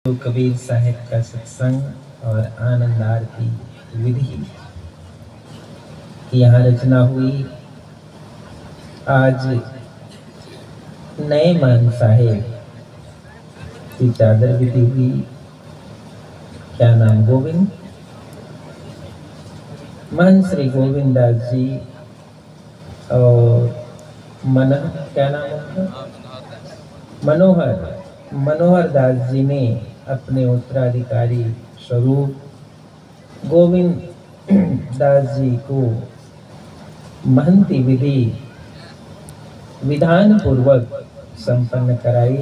तो कबीर साहब का सत्संग और आनंद आरती विधि की यहाँ रचना हुई। आज नए मान साहेब की चादर विधि हुई। क्या नाम? गोविंद। महंत श्री गोविंद दास जी और क्या नाम उनका? मनोहर दास जी ने अपने उत्तराधिकारी स्वरूप गोविंद दास जी को महंती विधि विधान पूर्वक संपन्न कराई।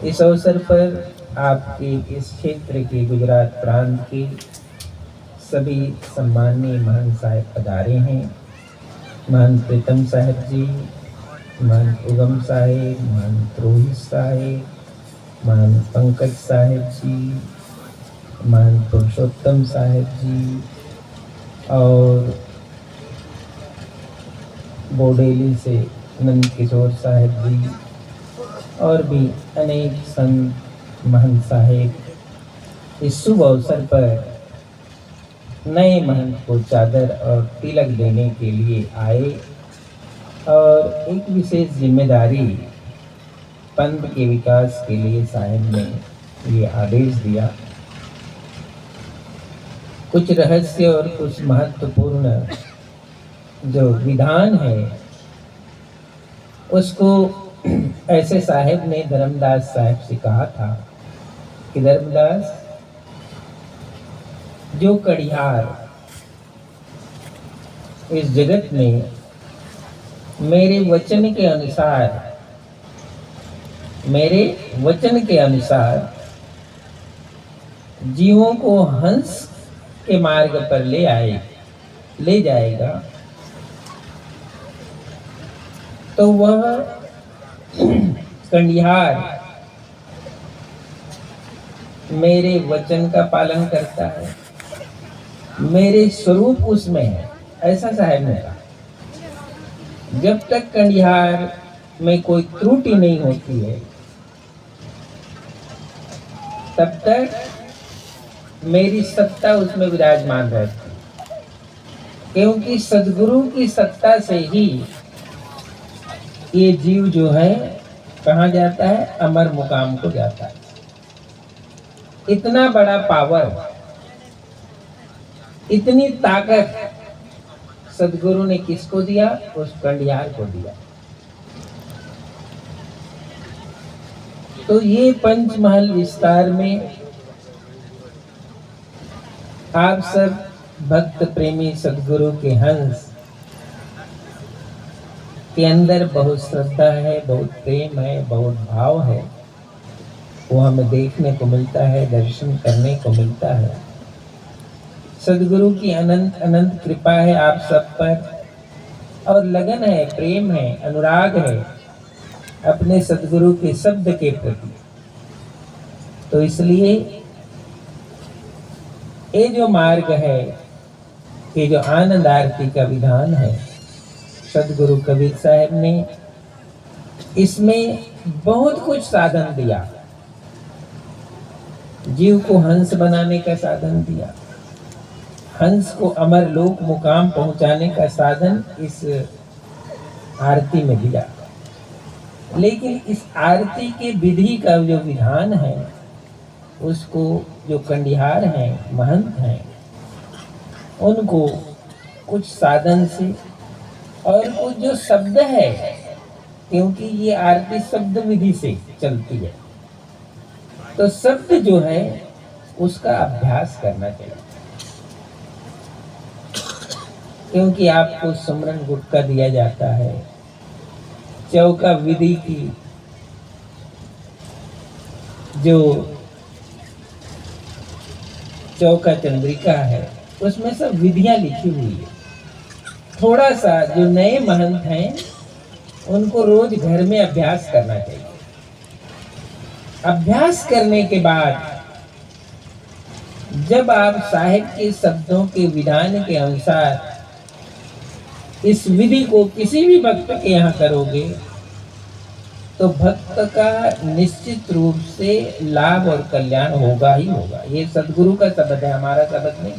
इस अवसर पर आपके इस क्षेत्र के गुजरात प्रांत के सभी सम्माननीय महंत साहब पधारे हैं। महंत प्रीतम साहब जी, महंत उगम साहेब, महंत रोहित साहेब, महंत पंकज साहेब जी, महंत पुरुषोत्तम साहेब जी और बोडेली से नंद किशोर साहेब जी और भी अनेक संत महंत साहेब इस शुभ अवसर पर नए महंत को चादर और तिलक देने के लिए आए और एक विशेष जिम्मेदारी पंथ के विकास के लिए साहब ने ये आदेश दिया। कुछ रहस्य और कुछ महत्वपूर्ण जो विधान है उसको ऐसे साहब ने धर्मदास साहब से कहा था कि धर्मदास, जो कड़ियार इस जगत में मेरे वचन के अनुसार जीवों को हंस के मार्ग पर ले जाएगा, तो वह कंडिहार मेरे वचन का पालन करता है, मेरे स्वरूप उसमें है। ऐसा साहब ने कहा। जब तक कंडिहार में कोई त्रुटि नहीं होती है तब तक मेरी सत्ता उसमें विराजमान रहती है, क्योंकि सद्गुरु की सत्ता से ही ये जीव जो है कहाँ जाता है? अमर मुकाम को जाता है। इतना बड़ा पावर, इतनी ताकत सद्गुरु ने किसको दिया? उस कंडियार को दिया। तो ये पंचमहल विस्तार में आप सब भक्त प्रेमी सद्गुरु के हंस के अंदर बहुत श्रद्धा है, बहुत प्रेम है, बहुत भाव है। वो हमें देखने को मिलता है, दर्शन करने को मिलता है। सद्गुरु की अनंत अनंत कृपा है आप सब पर और लगन है, प्रेम है, अनुराग है अपने सद्गुरु के शब्द के प्रति। तो इसलिए ये जो मार्ग है, ये जो आनंद आरती का विधान है, सद्गुरु कबीर साहब ने इसमें बहुत कुछ साधन दिया। जीव को हंस बनाने का साधन दिया, हंस को अमर लोक मुकाम पहुंचाने का साधन इस आरती में दिया। लेकिन इस आरती के विधि का जो विधान है उसको जो कंडिहार हैं, महंत हैं, उनको कुछ साधन से और कुछ जो शब्द है, क्योंकि ये आरती शब्द विधि से चलती है, तो शब्द जो है उसका अभ्यास करना चाहिए। क्योंकि आपको सुमरन गुटका दिया जाता है, चौका विधि की जो चौका चंद्रिका है उसमें सब विधियां लिखी हुई है। थोड़ा सा जो नए महंत हैं उनको रोज घर में अभ्यास करना चाहिए। अभ्यास करने के बाद जब आप साहिब के शब्दों के विधान के अनुसार इस विधि को किसी भी भक्त के यहाँ करोगे तो भक्त का निश्चित रूप से लाभ और कल्याण होगा ही होगा। ये सदगुरु का शब्द है, हमारा शब्द नहीं,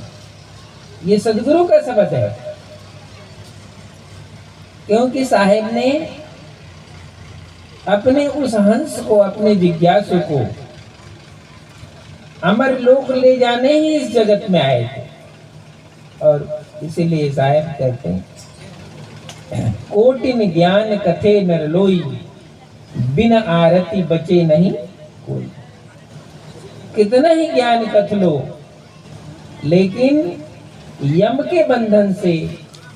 ये सदगुरु का शब्द है। क्योंकि साहेब ने अपने उस हंस को, अपने जिज्ञासु को अमर लोक ले जाने ही इस जगत में आए थे। और इसीलिए साहेब कहते हैं, कोटिन ज्ञान कथे नर लोई, बिन आरती बचे नहीं कोई। कितना ही ज्ञान कथ लो, लेकिन यम के बंधन से,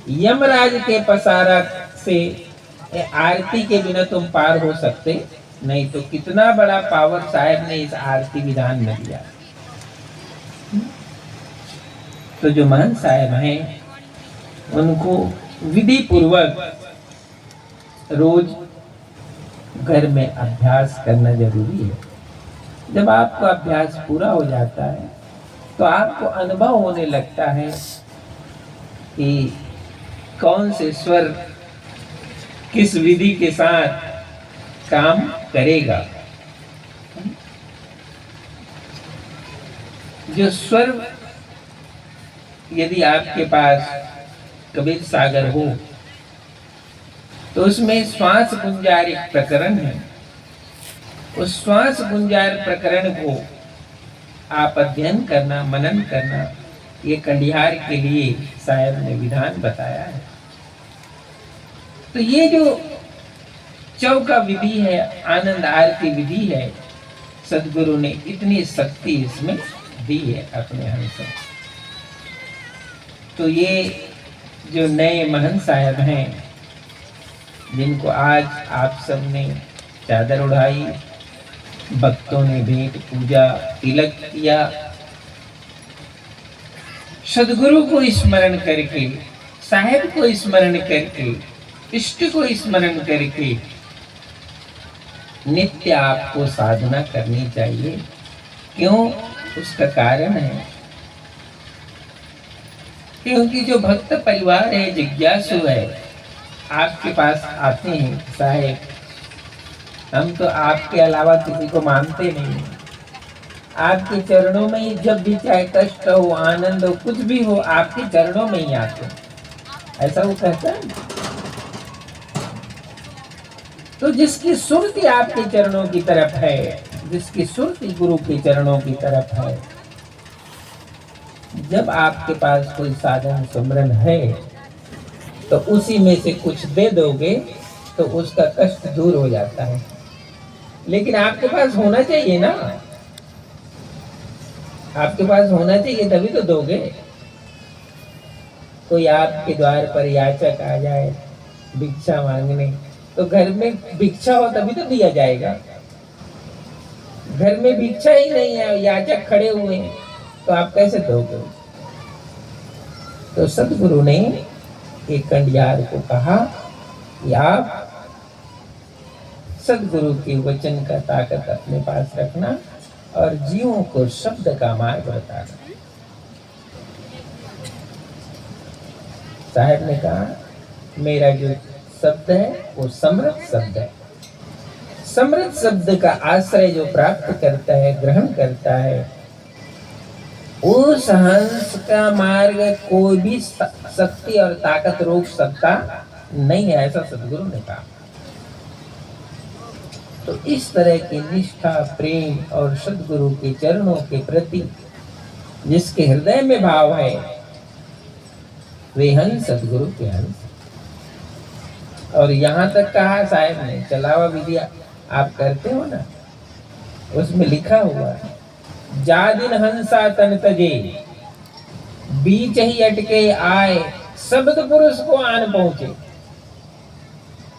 यमराज के पसारा से आरती के बिना तुम पार हो सकते नहीं। तो कितना बड़ा पावर साहेब ने इस आरती विधान में दिया। तो जो महंत साहेब हैं, उनको विधि पूर्वक रोज घर में अभ्यास करना जरूरी है। जब आपका अभ्यास पूरा हो जाता है तो आपको अनुभव होने लगता है कि कौन से स्वर किस विधि के साथ काम करेगा। जो स्वर, यदि आपके पास कबीर सागर हो तो उसमें श्वास गुंजार एक प्रकरण है। उस श्वास गुंजार प्रकरण को आप अध्ययन करना, मनन करना, ये कंडिहार के लिए साहेब ने विधान बताया है। तो ये जो चौका विधि है, आनंद आरती विधि है, सदगुरु ने इतनी शक्ति इसमें दी है अपने हंस। तो ये जो नए महंत साहब हैं, जिनको आज आप सब ने चादर उड़ाई, भक्तों ने भेंट पूजा तिलक किया, सदगुरु को स्मरण करके, साहेब को स्मरण करके, इष्ट को स्मरण करके नित्य आपको साधना करनी चाहिए। क्यों? उसका कारण है क्योंकि जो भक्त परिवार है, जिज्ञासु है, आपके पास आते हैं, साहेब हम तो आपके अलावा किसी को मानते नहीं, आपके चरणों में ही जब भी चाहे कष्ट हो, आनंद हो, कुछ भी हो, आपके चरणों में ही आते हैं, ऐसा वो कहता है। तो जिसकी सुरति आपके चरणों की तरफ है, जिसकी सुरति गुरु के चरणों की तरफ है, जब आपके पास कोई साधन सुमरन है तो उसी में से कुछ दे दोगे तो उसका कष्ट दूर हो जाता है। लेकिन आपके पास होना चाहिए ना, आपके पास होना चाहिए, तभी तो दोगे। कोई आपके द्वार पर याचक आ जाए भिक्षा मांगने, तो घर में भिक्षा हो तभी तो दिया जाएगा। घर में भिक्षा ही नहीं है, याचक खड़े हुए हैं, तो आप कैसे दोगे? तो सदगुरु ने एक कंडियार को कहा कि आप सदगुरु के वचन का ताकत अपने पास रखना और जीवों को शब्द का मार्ग बताना। साहब ने कहा, मेरा जो शब्द है वो समृद्ध शब्द है। समृद्ध शब्द का आश्रय जो प्राप्त करता है, ग्रहण करता है, उस हंस का मार्ग कोई भी शक्ति और ताकत रोक सकता नहीं है, ऐसा सदगुरु ने कहा। तो इस तरह की निष्ठा, प्रेम और सदगुरु के चरणों के प्रति जिसके हृदय में भाव है, वे हंस सदगुरु के हंस। और यहाँ तक कहा साहब ने, चलावा विधि आप करते हो ना, उसमें लिखा हुआ है, जा दिन हंसा तन तजे, बीच ही अटके आए, शब्द पुरुष को आन पहुंचे।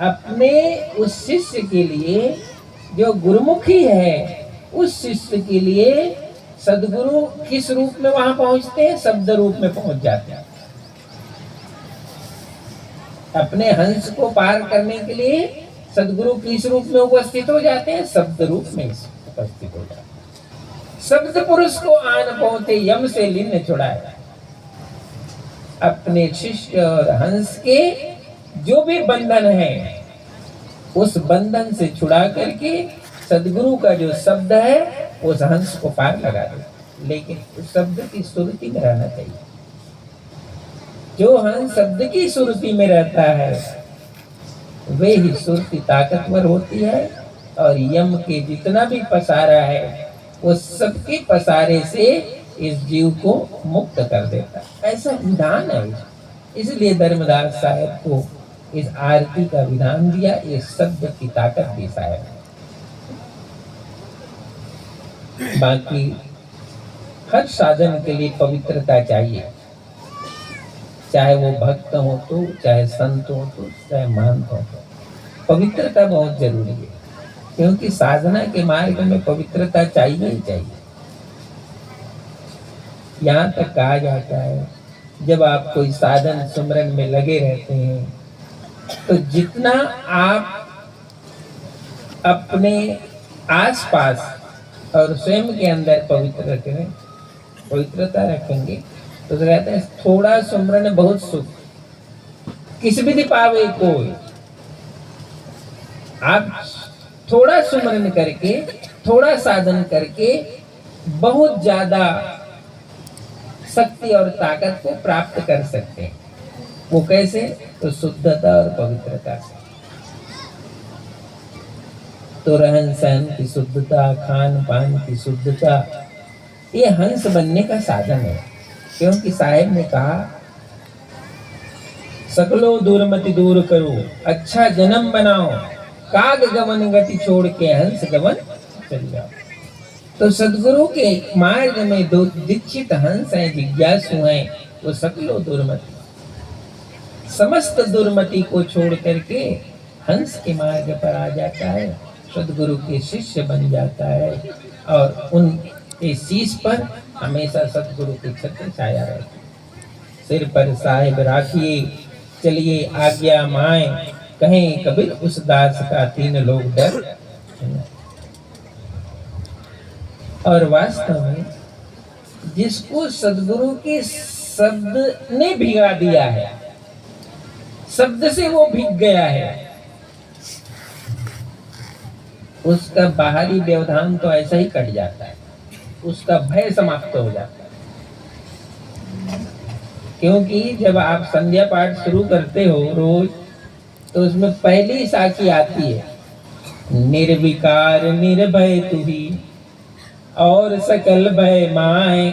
अपने उस शिष्य के लिए जो गुरुमुखी है, उस शिष्य के लिए सदगुरु किस रूप में वहां पहुंचते हैं? शब्द रूप में पहुंच जाते हैं। अपने हंस को पार करने के लिए सदगुरु किस रूप में उपस्थित हो जाते हैं? शब्द रूप में उपस्थित हो जाते हैं। शब्द पुरुष को आन पहुंचे, यम से लिन छुड़ाए। अपने शिष्य और हंस के जो भी बंधन है, उस बंधन से छुड़ा करके सदगुरु का जो शब्द है उस हंस को पार लगा दे। लेकिन उस शब्द की सुरति में रहना चाहिए। जो हंस शब्द की सुरति में रहता है वे ही सुरति ताकतवर होती है और यम के जितना भी पसारा है वो सबके पसारे से इस जीव को मुक्त कर देता है। ऐसा विधान है। इसलिए धर्मदास साहब को इस आरती का विधान दिया, इस शब्द की ताकत दी साहब। बाकी हर साधन के लिए पवित्रता चाहिए, चाहे वो भक्त हो तो, चाहे संत हो तो, चाहे महंत हो तो। पवित्रता बहुत जरूरी है, क्योंकि साधना के मार्ग में पवित्रता चाहिए ही चाहिए। यहाँ तक कहा जाता है जब आप कोई साधन सुमरन में लगे रहते हैं तो जितना आप अपने आसपास और स्वयं के अंदर पवित्रता रखेंगे तो कहते हैं थोड़ा सुमरन बहुत सुख, किस विधि पावे कोई। आप थोड़ा सुमरन करके, थोड़ा साधन करके बहुत ज्यादा शक्ति और ताकत को प्राप्त कर सकते हैं। वो कैसे? तो शुद्धता और पवित्रता से। तो रहन सहन की शुद्धता, खान पान की शुद्धता, ये हंस बनने का साधन है। क्योंकि साहेब ने कहा सकलो दुर्मति दूर करो, अच्छा जन्म बनाओ, काग गमन गति छोड़ के हंस गमन चल जाओ। तो सदगुरु के मार्ग में दो दीक्षित हंस हैं, जिज्ञासु हैं, वो सकलो दुर्मति, समस्त दुर्मति को छोड़ करके हंस के मार्ग पर आ जाता है, सदगुरु के शिष्य बन जाता है और उनके शीश पर हमेशा सदगुरु की छत्र छाया रहती है। सिर पर साहिब राखिए, चलिए आज्ञा माए, कहें कबीर उस दास का तीन लोग डर। और वास्तव में जिसको सदगुरु के शब्द ने भिगा दिया है, शब्द से वो भीग गया है, उसका बाहरी व्यवधान तो ऐसा ही कट जाता है, उसका भय समाप्त हो जाता है। क्योंकि जब आप संध्या पाठ शुरू करते हो रोज तो उसमें पहली साखी आती है, निर्विकार निर्भय तुही और सकल भय माए,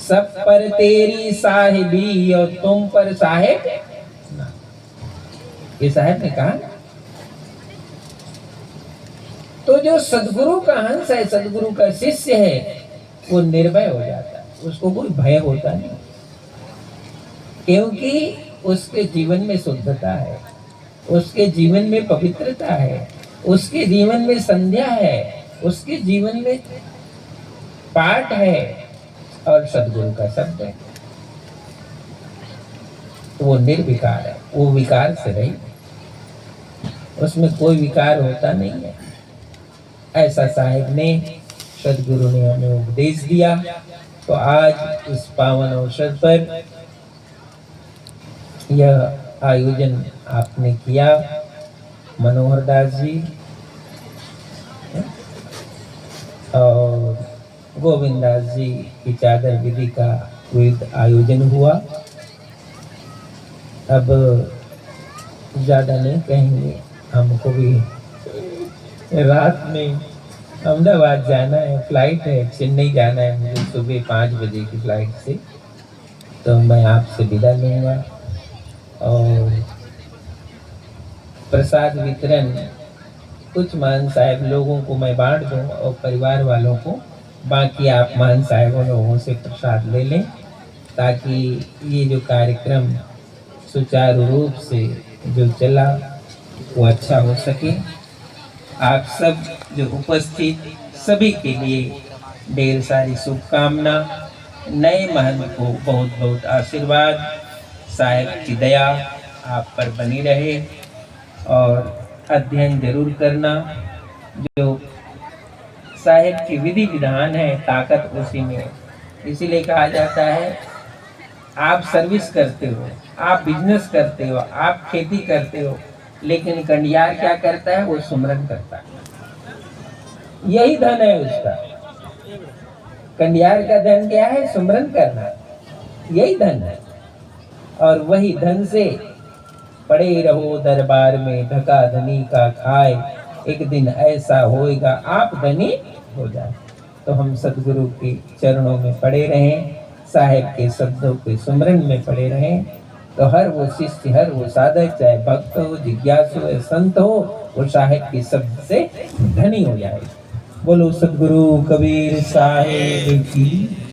सब पर तेरी साहिबी और तुम पर साहेब। ये साहेब ने कहा। तो जो सदगुरु का हंस है, सदगुरु का शिष्य है, वो निर्भय हो जाता है, उसको कोई भय होता नहीं, क्योंकि उसके जीवन में शुद्धता है, उसके जीवन में पवित्रता है, उसके जीवन में संध्या है, उसके जीवन में पाठ है और सदगुरु का शब्द है। तो वो निर्विकार है, वो विकार से रही, उसमें कोई विकार होता नहीं है। ऐसा साहिब ने, सदगुरु ने हमें उपदेश दिया। तो आज इस पावन अवसर पर यह आयोजन आपने किया, मनोहर दास जी और गोविंद दास जी की चादर विधि का विविध आयोजन हुआ। अब ज्यादा नहीं कहेंगे, हमको भी रात में अहमदाबाद जाना है, फ्लाइट है, चेन्नई जाना है मुझे सुबह 5 बजे की फ्लाइट से। तो मैं आपसे विदा लूँगा और प्रसाद वितरण कुछ मान साहब लोगों को मैं बांट दूँ और परिवार वालों को, बाकी आप मान साहबों लोगों से प्रसाद ले लें, ताकि ये जो कार्यक्रम सुचारू रूप से जो चला वो अच्छा हो सके। आप सब जो उपस्थित सभी के लिए ढेर सारी शुभकामना। नए महंत को बहुत बहुत आशीर्वाद, साहिब की दया आप पर बनी रहे और अध्ययन जरूर करना। जो साहिब की विधि विधान है, ताकत उसी में है। इसीलिए कहा जाता है आप सर्विस करते हो, आप बिजनेस करते हो, आप खेती करते हो, लेकिन कंडियार क्या करता है? वो सुमरन करता है। यही धन है उसका। कंडियार का धन क्या है? सुमरन करना, यही धन है। और वही धन से पड़े रहो दरबार में, ढका धनी का खाए, एक दिन ऐसा होएगा आप धनी हो जाए। तो हम सदगुरु के चरणों में पड़े रहें, साहेब के शब्दों के सुमरन में पड़े रहें, तो हर वो शिष्य, हर वो साधक, चाहे भक्त हो, जिज्ञासु हो, संत हो, वो साहेब के शब्द से धनी हो जाए। बोलो सदगुरु कबीर साहेब की।